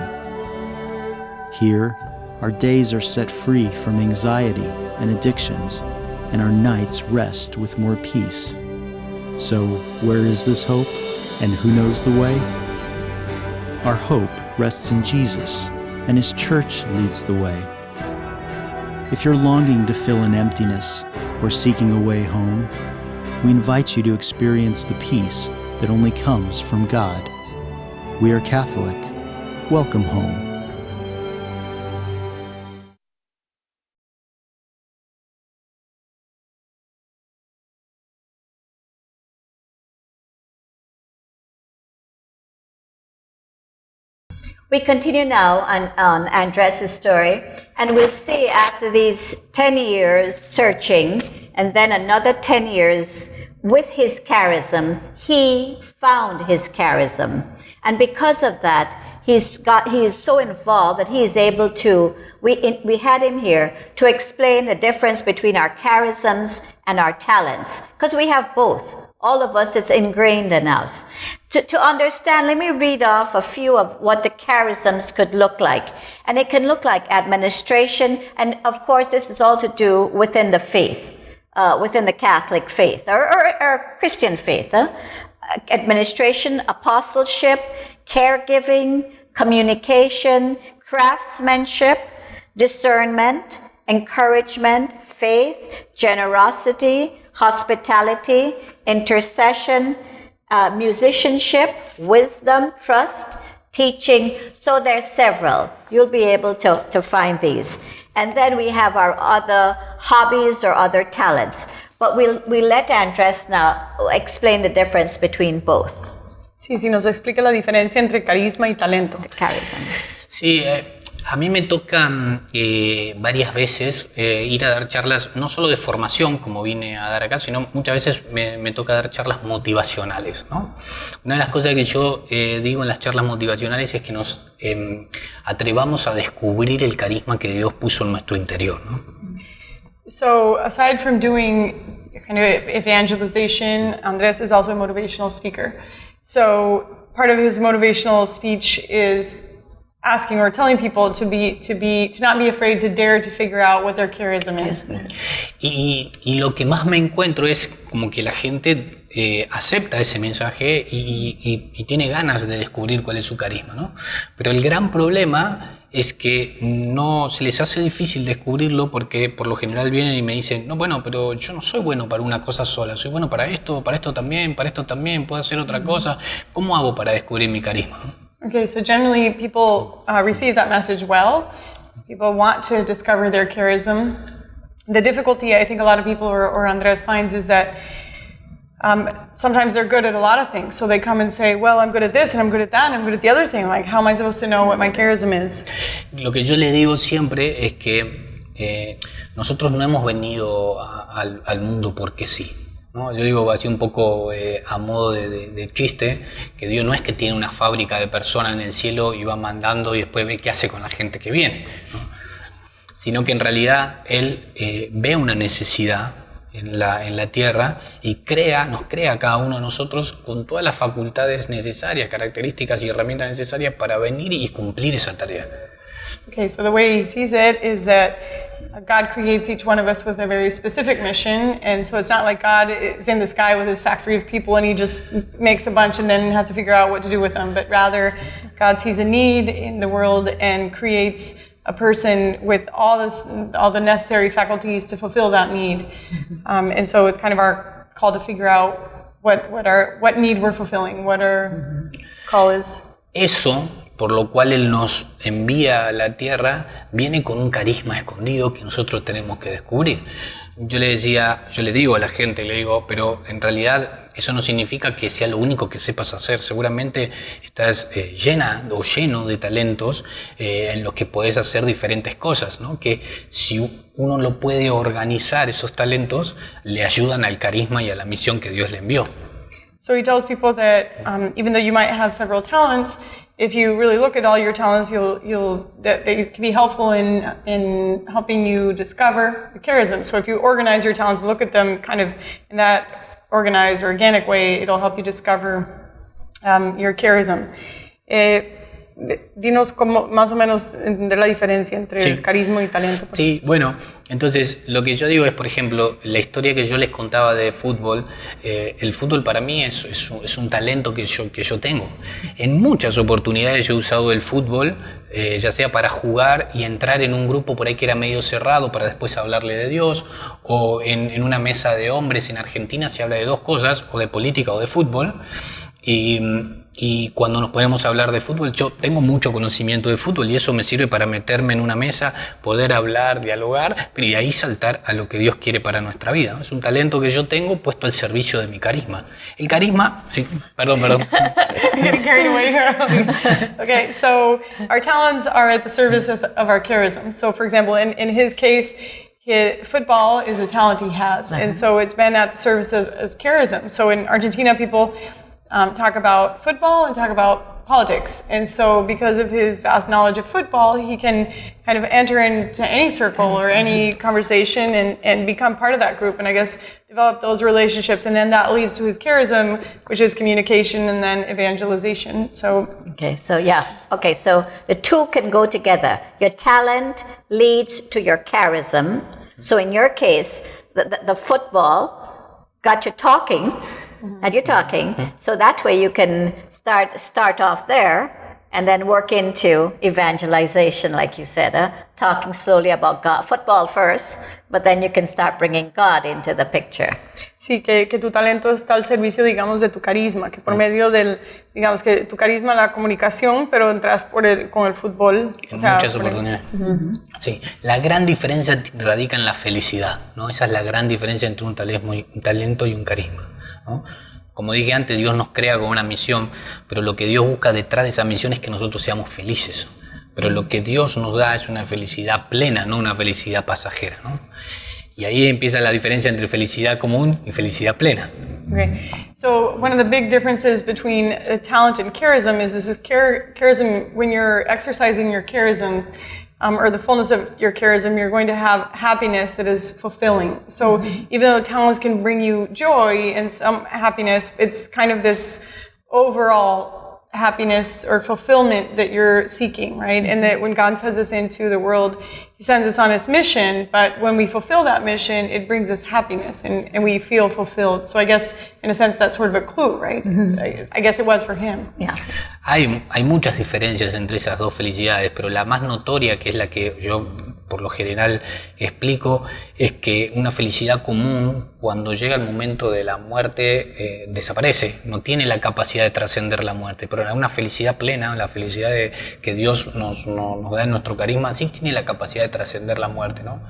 Here, our days are set free from anxiety and addictions, and our nights rest with more peace. So, where is this hope, and who knows the way? Our hope rests in Jesus, and His church leads the way. If you're longing to fill an emptiness or seeking a way home, we invite you to experience the peace that only comes from God. We are Catholic. Welcome home. We continue now on Andres' story, and we'll see after these 10 years searching, and then another 10 years with his charism, he found his charism. And because of that, he is so involved that he is able to, we had him here to explain the difference between our charisms and our talents, because we have both. All of us, it's ingrained in us. To understand, let me read off a few of what the charisms could look like. And it can look like administration, and of course this is all to do within the faith, within the Catholic faith, or Christian faith. Administration, apostleship, caregiving, communication, craftsmanship, discernment, encouragement, faith, generosity, hospitality, intercession, musicianship, wisdom, trust, teaching. So there's several. You'll be able to find these. And then we have our other hobbies or other talents. But we'll let Andres now explain the difference between both. Sí, sí, nos explica la diferencia entre carisma y talento. Charism. Sí, a mí me toca varias veces ir a dar charlas, no solo de formación, como vine a dar acá, sino muchas veces me toca dar charlas motivacionales, ¿no? Una de las cosas que yo digo en las charlas motivacionales es que nos atrevamos a descubrir el carisma que Dios puso en nuestro interior, ¿no? So, aside from doing kind of evangelization, Andres is also a motivational speaker. So, part of his motivational speech is asking or telling people to not be afraid to dare to figure out what their charism is. Y lo que más me encuentro es como que la gente acepta ese mensaje y tiene ganas de descubrir cuál es su carisma, ¿no? Pero el gran problema es que no se les hace difícil descubrirlo porque por lo general vienen y me dicen, no, bueno, pero yo no soy bueno para una cosa sola, soy bueno para esto también, puedo hacer otra cosa. ¿Cómo hago para descubrir mi carisma? Okay, so generally people receive that message well. People want to discover their charism. The difficulty I think a lot of people or Andres finds is that sometimes they're good at a lot of things. So they come and say, well, I'm good at this and I'm good at that and I'm good at the other thing. Like, how am I supposed to know what my charism is? Lo que yo le digo siempre es que nosotros no hemos venido al mundo porque sí, ¿no? Yo digo así un poco a modo de chiste, que Dios no es que tiene una fábrica de personas en el cielo y va mandando y después ve qué hace con la gente que viene, ¿no? Sino que en realidad Él ve una necesidad en la tierra y nos crea a cada uno de nosotros con todas las facultades necesarias, características y herramientas necesarias para venir y cumplir esa tarea. Okay, so the way he sees it is that God creates each one of us with a very specific mission, and so it's not like God is in the sky with his factory of people and he just makes a bunch and then has to figure out what to do with them, but rather God sees a need in the world and creates a person with all the necessary faculties to fulfill that need. And so it's kind of our call to figure out what need we're fulfilling, what our call is. Eso, por lo cual Él nos envía a la tierra, viene con un carisma escondido que nosotros tenemos que descubrir. Yo le digo a la gente, pero en realidad eso no significa que sea lo único que sepas hacer. Seguramente estás lleno de talentos en los que puedes hacer diferentes cosas, ¿no? Que si uno lo puede organizar, esos talentos le ayudan al carisma y a la misión que Dios le envió. So he tells people that even though you might have several talents, if you really look at all your talents, that they can be helpful in helping you discover the charism. So if you organize your talents, look at them kind of in that organized, organic way, it'll help you discover your charism. Dinos cómo más o menos entender la diferencia entre el carisma y talento. Sí, bueno, entonces lo que yo digo es, por ejemplo, la historia que yo les contaba de fútbol. El fútbol para mí es un talento que yo tengo. En muchas oportunidades yo he usado el fútbol, ya sea para jugar y entrar en un grupo por ahí que era medio cerrado para después hablarle de Dios, o en una mesa de hombres en Argentina se habla de dos cosas, o de política o de fútbol. Y cuando nos ponemos a hablar de fútbol, yo tengo mucho conocimiento de fútbol y eso me sirve para meterme en una mesa, poder hablar, dialogar, pero y ahí saltar a lo que Dios quiere para nuestra vida, ¿no? Es un talento que yo tengo puesto al servicio de mi carisma. El carisma, sí, perdón. Getting carried away here. Okay, so our talents are at the service of our charism. So, for example, in his case, football is a talent he has, and so it's been at the service of his charism. So in Argentina, people talk about football and talk about politics. And so because of his vast knowledge of football, he can kind of enter into any circle or any conversation and become part of that group. And I guess develop those relationships. And then that leads to his charism, which is communication and then evangelization. So so the two can go together. Your talent leads to your charism. So in your case, the football got you talking. And you're talking, so that way you can start off there and then work into evangelization, like you said, talking slowly about God. Football first, but then you can start bringing God into the picture. Sí, que tu talento está al servicio, digamos, de tu carisma, que por medio del, digamos, que tu carisma, la comunicación, pero entras con el fútbol. Muchas oportunidades. Sí, la gran diferencia radica en la felicidad, ¿no? Esa es la gran diferencia entre un talento y un carisma, ¿no? Como dije antes, Dios nos crea con una misión, pero lo que Dios busca detrás de esa misión es que nosotros seamos felices. Pero lo que Dios nos da es una felicidad plena, no una felicidad pasajera, ¿no? Y ahí empieza la diferencia entre felicidad común y felicidad plena. Okay. So one of the big differences between talent and charism is this charism, when you're exercising your charism, or the fullness of your charism, you're going to have happiness that is fulfilling. So even though talents can bring you joy and some happiness, it's kind of this overall happiness or fulfillment that you're seeking, right? And that when God sends us into the world, He sends us on His mission, but when we fulfill that mission, it brings us happiness and we feel fulfilled. So I guess, in a sense, that's sort of a clue, right? I guess it was for him. Yeah. Hay muchas diferencias entre esas dos felicidades, pero la más notoria, que es la que yo por lo general explico, es que una felicidad común, cuando llega el momento de la muerte, desaparece, no tiene la capacidad de trascender la muerte, pero una felicidad plena, la felicidad que Dios nos da en nuestro carisma, sí tiene la capacidad de trascender la muerte, ¿no?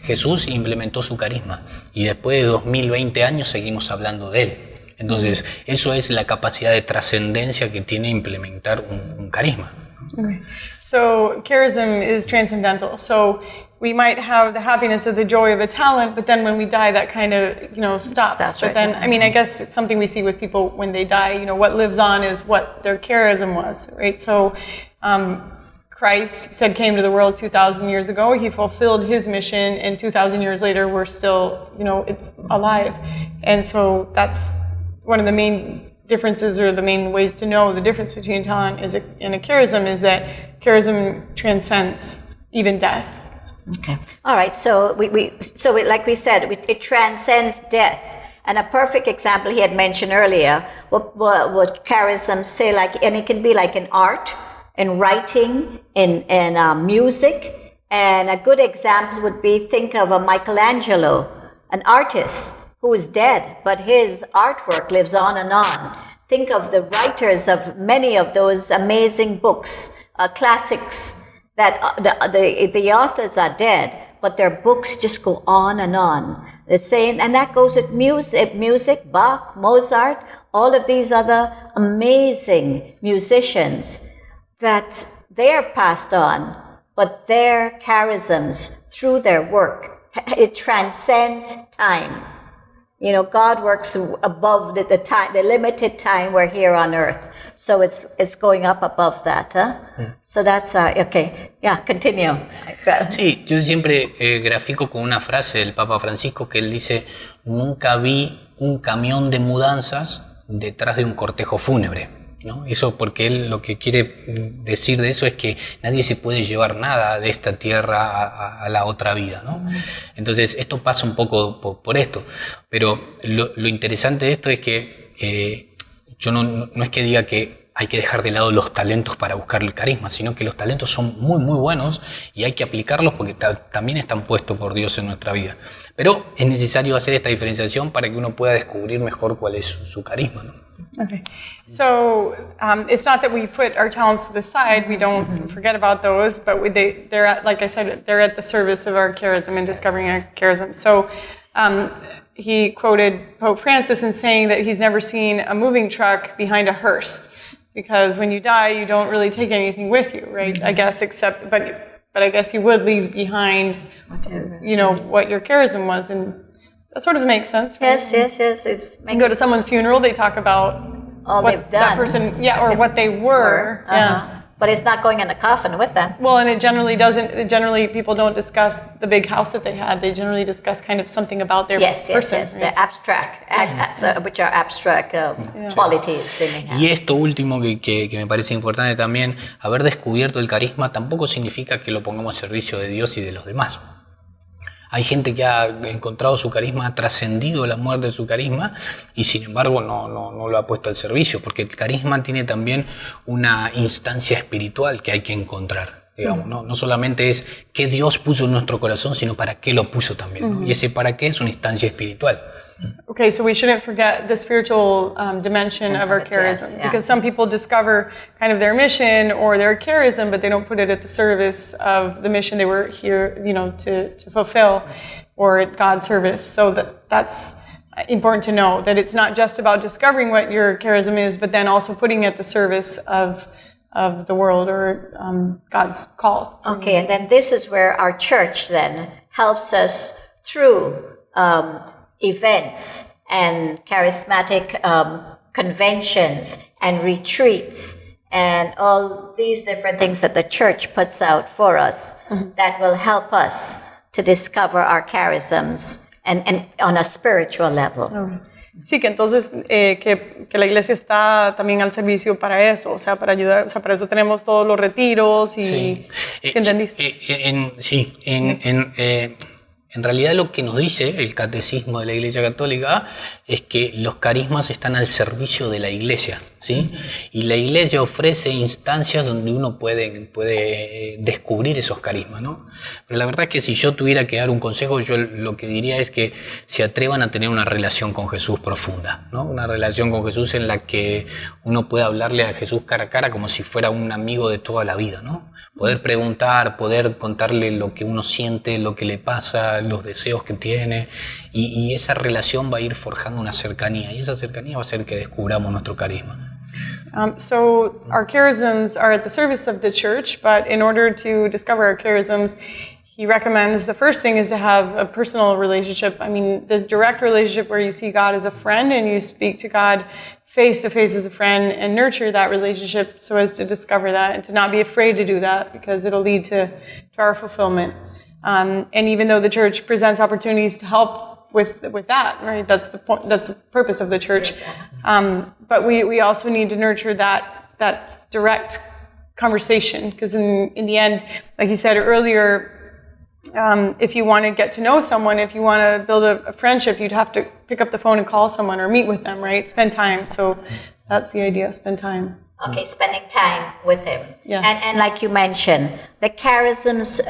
Jesús implementó su carisma y después de 2020 años seguimos hablando de él. Entonces, eso es la capacidad de trascendencia que tiene implementar un carisma. Okay. So charism is transcendental. So we might have the happiness of the joy of a talent, but then when we die, that kind of, stops. But right. then, I mean, I guess it's something we see with people when they die. What lives on is what their charism was, right? So Christ came to the world 2,000 years ago. He fulfilled His mission, and 2,000 years later, we're still, it's alive. And so that's one of the main differences, or the main ways to know the difference between talent and a charism, is that charism transcends even death. Okay. All right. So like we said, it transcends death. And a perfect example he had mentioned earlier, what charism say, and it can be like in art, in writing, in music. And a good example would be, think of a Michelangelo, an artist who is dead, but his artwork lives on and on. Think of the writers of many of those amazing books, classics, that the authors are dead, but their books just go on and on. The same, and that goes with music, Bach, Mozart, all of these other amazing musicians, that they are passed on, but their charisms through their work, it transcends time. God works above the time, the limited time we're here on earth. So it's going up above that, huh? So that's okay. Yeah, continue. Sí, yo siempre grafico con una frase del Papa Francisco que él dice: nunca vi un camión de mudanzas detrás de un cortejo fúnebre, ¿no? Eso porque él lo que quiere decir de eso es que nadie se puede llevar nada de esta tierra a la otra vida, ¿no? Entonces esto pasa un poco por esto, pero lo interesante de esto es que yo no es que diga que hay que dejar de lado los talentos para buscar el carisma, sino que los talentos son muy, muy buenos y hay que aplicarlos porque también están puestos por Dios en nuestra vida. Pero es necesario hacer esta diferenciación para que uno pueda descubrir mejor cuál es su carisma, ¿no? Okay. So it's not that we put our talents to the side, we don't forget about those, but they're at, like I said, they're at the service of our charism and discovering our charism. So he quoted Pope Francis in saying that he's never seen a moving truck behind a hearse. Because when you die, you don't really take anything with you, right? I guess, but I guess you would leave behind, what your charism was, and that sort of makes sense, right? Yes. You go to someone's funeral, they talk about all what they've done. that person, or what they were. Yeah. But it's not going in a coffin with them. Well, and it generally doesn't. Generally, people don't discuss the big house that they had. They generally discuss kind of something about their person. Yes, the abstract, which are abstract qualities they may have. Y esto último que me parece importante también, haber descubierto el carisma tampoco significa que lo pongamos al servicio de Dios y de los demás. Hay gente que ha encontrado su carisma, ha trascendido la muerte de su carisma y sin embargo no lo ha puesto al servicio, porque el carisma tiene también una instancia espiritual que hay que encontrar. Digamos, no solamente es qué Dios puso en nuestro corazón, sino para qué lo puso también, ¿no? Y ese para qué es una instancia espiritual. Okay, so we shouldn't forget the spiritual dimension of our charism, because some people discover kind of their mission or their charism, but they don't put it at the service of the mission they were here, to fulfill, or at God's service. So that's important to know, that it's not just about discovering what your charism is, but then also putting it at the service of the world or God's call. Okay, and then this is where our church then helps us through events and charismatic conventions and retreats and all these different things that the church puts out for us that will help us to discover our charisms and on a spiritual level. Sí, que entonces que la iglesia está también al servicio para eso, o sea, para ayudar, o sea, para eso tenemos todos los retiros y... ¿Sí entendiste? En realidad lo que nos dice el catecismo de la Iglesia Católica es que los carismas están al servicio de la Iglesia, ¿sí? Y la Iglesia ofrece instancias donde uno puede descubrir esos carismas, ¿no? Pero la verdad es que si yo tuviera que dar un consejo, yo lo que diría es que se atrevan a tener una relación con Jesús profunda, ¿no? Una relación con Jesús en la que uno pueda hablarle a Jesús cara a cara como si fuera un amigo de toda la vida, ¿no? Poder preguntar, poder contarle lo que uno siente, lo que le pasa, los deseos que tiene, y esa relación va a ir forjando una cercanía, y esa cercanía va a hacer que descubramos nuestro carisma. So our charisms are at the service of the church, but in order to discover our charisms, he recommends the first thing is to have a personal relationship. I mean, this direct relationship where you see God as a friend and you speak to God face to face as a friend and nurture that relationship so as to discover that and to not be afraid to do that, because it'll lead to our fulfillment. And even though the church presents opportunities to help with that, right? That's the point. That's the purpose of the church. But we also need to nurture that direct conversation, because in the end, like you said earlier, if you want to get to know someone, if you want to build a friendship, you'd have to pick up the phone and call someone or meet with them, right? Spend time. So that's the idea, spend time. Okay, spending time with him. Yes. And like you mentioned, the charisms,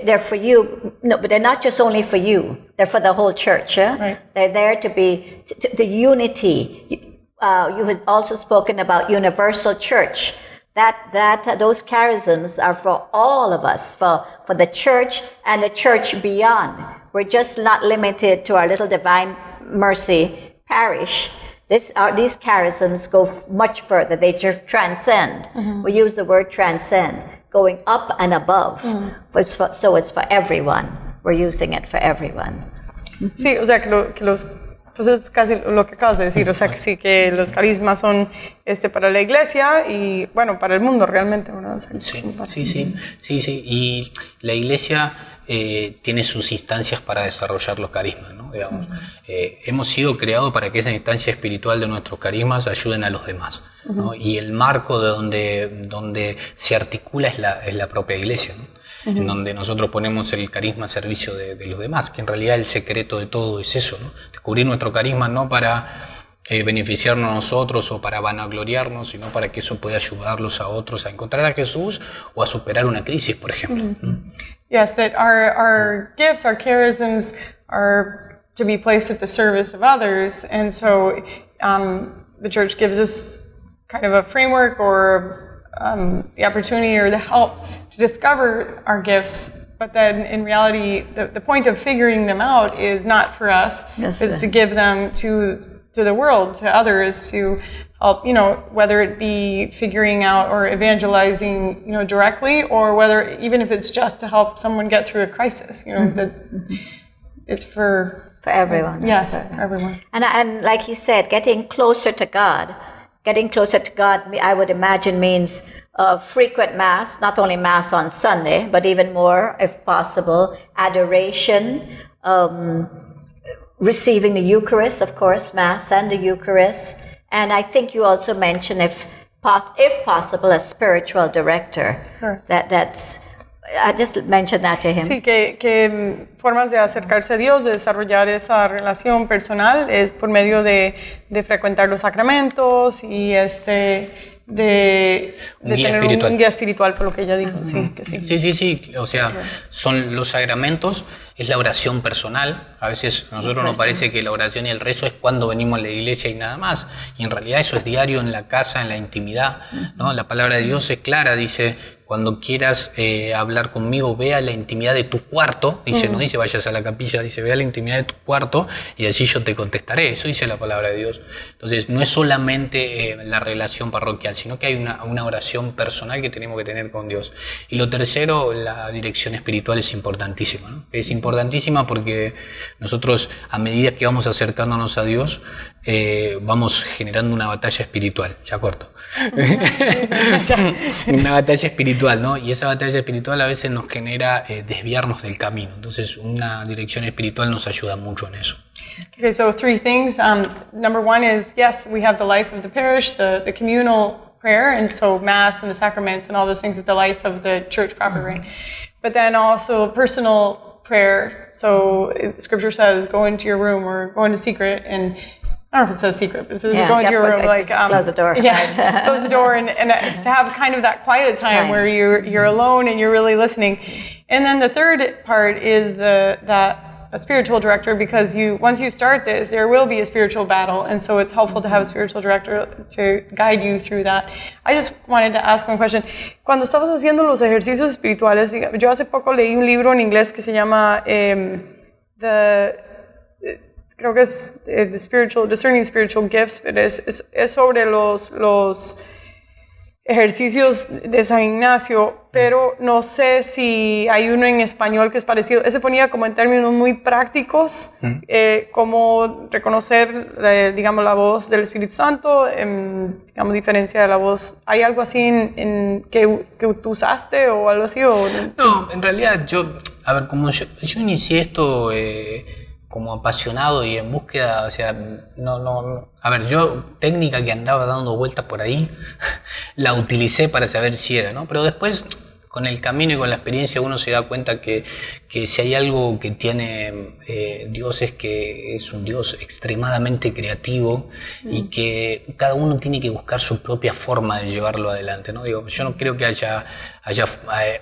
they're for you, no, but they're not just only for you, they're for the whole church. Right. They're there to be the unity. You had also spoken about universal church. Those charisms are for all of us, for the church and the church beyond. We're just not limited to our little Divine Mercy parish. These charisms go much further. They transcend. We use the word transcend, going up and above. So it's for everyone. We're using it for everyone. Sí, o sea, que los pues es casi lo que acabas de decir, o sea, que sí, que los carismas son para la iglesia y, bueno, para el mundo realmente, ¿verdad? O sea, sí. Y la iglesia tiene sus instancias para desarrollar los carismas, ¿no? Digamos, hemos sido creados para que esa instancia espiritual de nuestros carismas ayuden a los demás, ¿no? Y el marco de donde se articula es la propia iglesia, ¿no? En donde nosotros ponemos el carisma a servicio de los demás, que en realidad el secreto de todo es eso, ¿no? Descubrir nuestro carisma no para beneficiarnos a nosotros o para vanagloriarnos, sino para que eso pueda ayudarlos a otros a encontrar a Jesús o a superar una crisis, por ejemplo. Yes, that our gifts, our charisms are to be placed at the service of others. And so the church gives us kind of a framework or the opportunity or the help to discover our gifts. But then in reality, the point of figuring them out is not for us. Yes, it's to give them to the world, to others, to help, whether it be figuring out or evangelizing, directly, or whether even if it's just to help someone get through a crisis, that it's for everyone. Yes, for everyone. And like you said, getting closer to God. Getting closer to God, I would imagine, means frequent Mass, not only Mass on Sunday, but even more, if possible, adoration, receiving the Eucharist, of course, Mass and the Eucharist. And I think you also mentioned, if possible, a spiritual director. Sure. I just mentioned that to him. Sí, que formas de acercarse a Dios, de desarrollar esa relación personal es por medio de frecuentar los sacramentos y de tener un guía espiritual, por lo que ella dijo. Sí, que sí. Sí. O sea, son los sacramentos, es la oración personal. A veces a nosotros nos parece que la oración y el rezo es cuando venimos a la iglesia y nada más. Y en realidad eso es diario en la casa, en la intimidad, ¿no? La palabra de Dios es clara, dice: cuando quieras hablar conmigo, ve a la intimidad de tu cuarto. Dice, no dice vayas a la capilla, dice ve a la intimidad de tu cuarto y allí yo te contestaré. Eso dice la palabra de Dios. Entonces no es solamente la relación parroquial, sino que hay una oración personal que tenemos que tener con Dios. Y lo tercero, la dirección espiritual es importantísima, ¿no? Es importantísima porque nosotros, a medida que vamos acercándonos a Dios, vamos generando una batalla espiritual. Ya corto. Una batalla espiritual, ¿no? Y esa batalla espiritual a veces nos genera desviarnos del camino. Entonces una dirección espiritual nos ayuda mucho en eso. Okay, so 3 things. Number 1 is, yes, we have the life of the parish, the communal prayer, and so Mass and the sacraments and all those things at the life of the church proper, right? But then also personal prayer. So Scripture says, go into your room or go into secret, and I don't know if it says secret, but it says go into your room, close the door. Yeah, close the door, and to have kind of that quiet time where you're alone and you're really listening. And then the third part is a spiritual director, because once you start this, there will be a spiritual battle, and so it's helpful to have a spiritual director to guide you through that. I just wanted to ask one question. Cuando estabas haciendo los ejercicios espirituales, yo hace poco leí un libro en inglés que se llama creo que es Discerning Spiritual Gifts, pero es sobre los ejercicios de San Ignacio, pero no sé si hay uno en español que es parecido. Ese ponía como en términos muy prácticos, como reconocer, digamos, la voz del Espíritu Santo, digamos, diferencia de la voz. ¿Hay algo así que tú usaste o algo así? No, en realidad como yo inicié esto como apasionado y en búsqueda, o sea, yo técnica que andaba dando vueltas por ahí, la utilicé para saber si era, ¿no? Pero después, con el camino y con la experiencia, uno se da cuenta que si hay algo que tiene Dios es que es un Dios extremadamente creativo y que cada uno tiene que buscar su propia forma de llevarlo adelante, ¿no? Digo, yo no creo que haya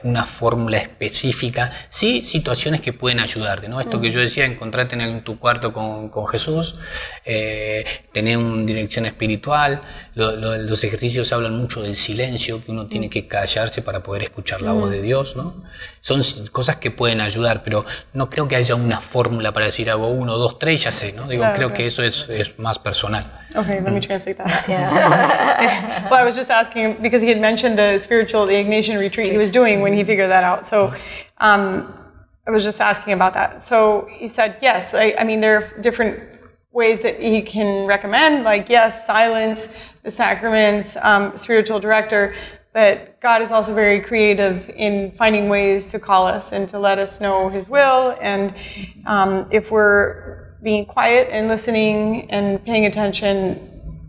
una fórmula específica, sí situaciones que pueden ayudarte, ¿no? Esto que yo decía, encontrarte en tu cuarto con Jesús, tener una dirección espiritual, los ejercicios hablan mucho del silencio, que uno tiene que callarse para poder escuchar la voz de Dios, ¿no? Son cosas que pueden ayudar, pero no creo que haya una fórmula para decir hago 1, 2, 3 y ya sé, ¿no? Digo, creo que eso es más personal. Okay, let me translate that. Yeah. Well, I was just asking because he had mentioned the Ignatian retreat he was doing when he figured that out. So I was just asking about that. So he said, yes, I mean, there are different ways that he can recommend, like, yes, silence, the sacraments, spiritual director, but God is also very creative in finding ways to call us and to let us know His will. And if we're being quiet and listening and paying attention,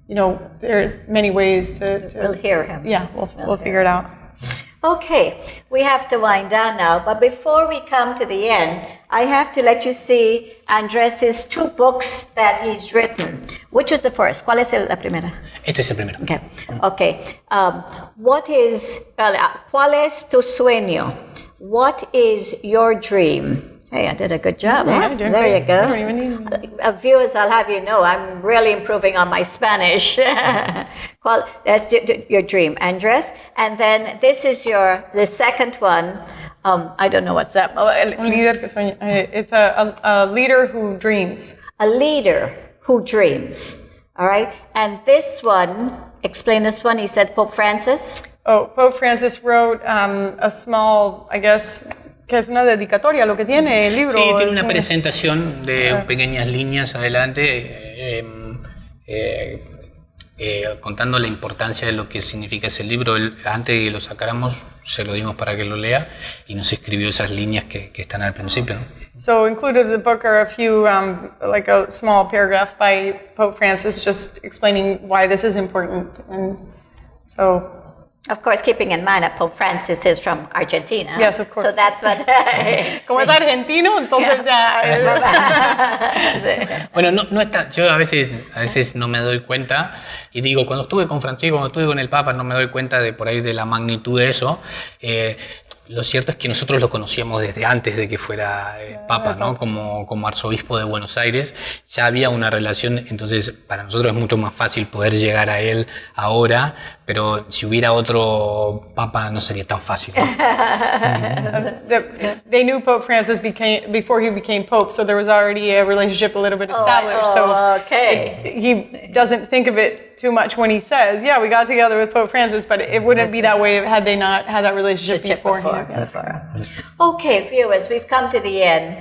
there are many ways to we'll hear Him. Yeah, we'll figure it out. Okay, we have to wind down now, but before we come to the end, I have to let you see Andrés' 2 books that he's written. Which is the first? ¿Cuál es la primera? Este es el primero. Okay. Okay. ¿Cuál es tu sueño? What is your dream? Hey, I did a good job. Yeah, There you go. I don't even need Viewers, I'll have you know, I'm really improving on my Spanish. That's your dream, Andrés. And then this is the second one. I don't know what's that. Un líder que sueña. It's a leader who dreams. A leader who dreams. All right. And this one, explain this one. He said Pope Francis. Oh, Pope Francis wrote a small, I guess, que es una dedicatoria, lo que tiene el libro. Sí, tiene una presentación de pequeñas líneas adelante contando la importancia de lo que significa ese libro. Antes de que lo sacáramos, se lo dimos para que lo lea y nos escribió esas líneas que están al principio, ¿no? So included in the book are a few, like a small paragraph by Pope Francis just explaining why this is important. And so... Of course, keeping in mind that Pope Francis is from Argentina. Yes, of course. So that's what... Como es argentino, entonces ya... Bueno, no está, yo a veces no me doy cuenta y digo, cuando estuve con Francisco, cuando estuve con el Papa, no me doy cuenta de por ahí de la magnitud de eso. Lo cierto es que nosotros lo conocíamos desde antes de que fuera Papa, ¿no? Como arzobispo de Buenos Aires, ya había una relación, entonces para nosotros es mucho más fácil poder llegar a él ahora, pero si hubiera otro Papa no sería tan fácil, ¿no? They knew Pope Francis before he became Pope, so there was already a relationship a little bit established. He doesn't think of it too much when he says, yeah, we got together with Pope Francis, but it wouldn't be that way had they not had that relationship beforehand. Okay, viewers, we've come to the end.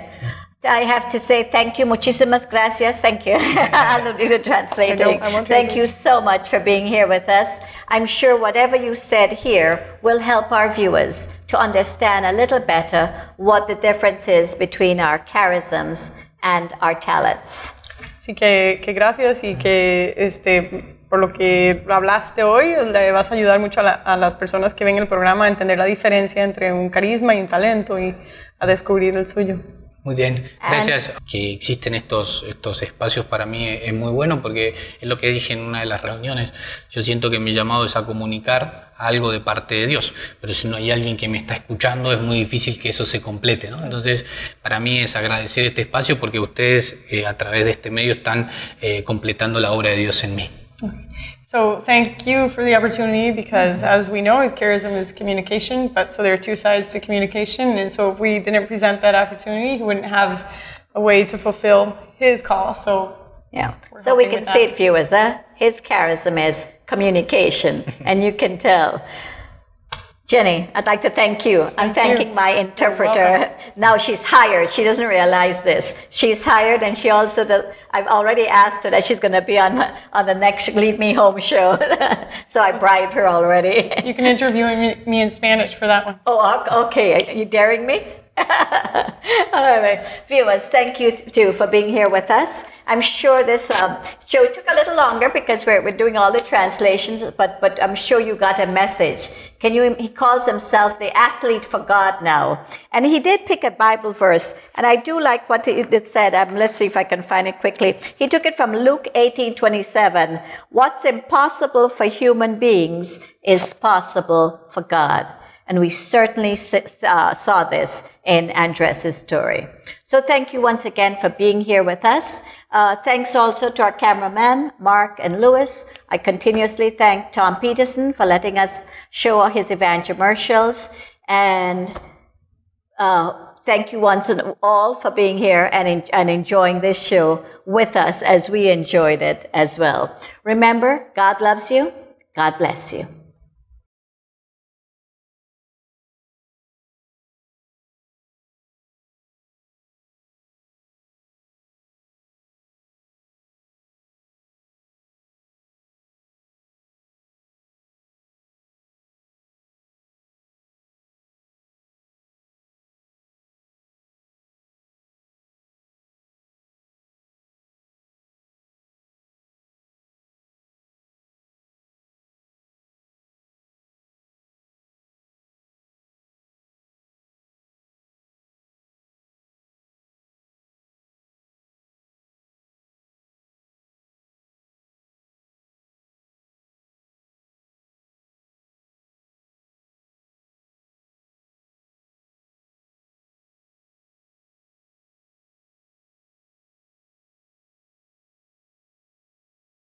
I have to say thank you, muchísimas gracias, thank you. I'll do the translating. Thank you so much for being here with us. I'm sure whatever you said here will help our viewers to understand a little better what the difference is between our charisms and our talents. Así que gracias y que por lo que hablaste hoy, le vas a ayudar mucho a las personas que ven el programa a entender la diferencia entre un carisma y un talento y a descubrir el suyo. Muy bien, gracias. Que existen estos espacios para mí es muy bueno porque es lo que dije en una de las reuniones. Yo siento que mi llamado es a comunicar algo de parte de Dios, pero si no hay alguien que me está escuchando es muy difícil que eso se complete, ¿no? Entonces, para mí es agradecer este espacio porque ustedes a través de este medio están completando la obra de Dios en mí. So thank you for the opportunity because as we know, his charism is communication, but so there are 2 sides to communication, and so if we didn't present that opportunity, he wouldn't have a way to fulfill his call. So yeah, so we can see it, viewers, his charism is communication, and you can tell. Jenny, I'd like to thank you. I'm thanking my interpreter. Now she's hired. She doesn't realize this. She's hired, and she also does. I've already asked her that she's going to be on the next Lead Me Home show. So I bribed her already. You can interview me in Spanish for that one. Oh, okay. Are you daring me? All right. Viewers, thank you too for being here with us. I'm sure this show took a little longer because we're doing all the translations, but I'm sure you got a message. He calls himself the athlete for God now. And he did pick a Bible verse, and I do like what it said. Let's see if I can find it quickly. He took it from Luke 18:27. What's impossible for human beings is possible for God. And we certainly saw this in Andrés' story. So thank you once again for being here with us. Thanks also to our cameramen, Mark and Lewis. I continuously thank Tom Peterson for letting us show his evangelicals. And thank you once and all for being here and enjoying this show with us as we enjoyed it as well. Remember, God loves you. God bless you.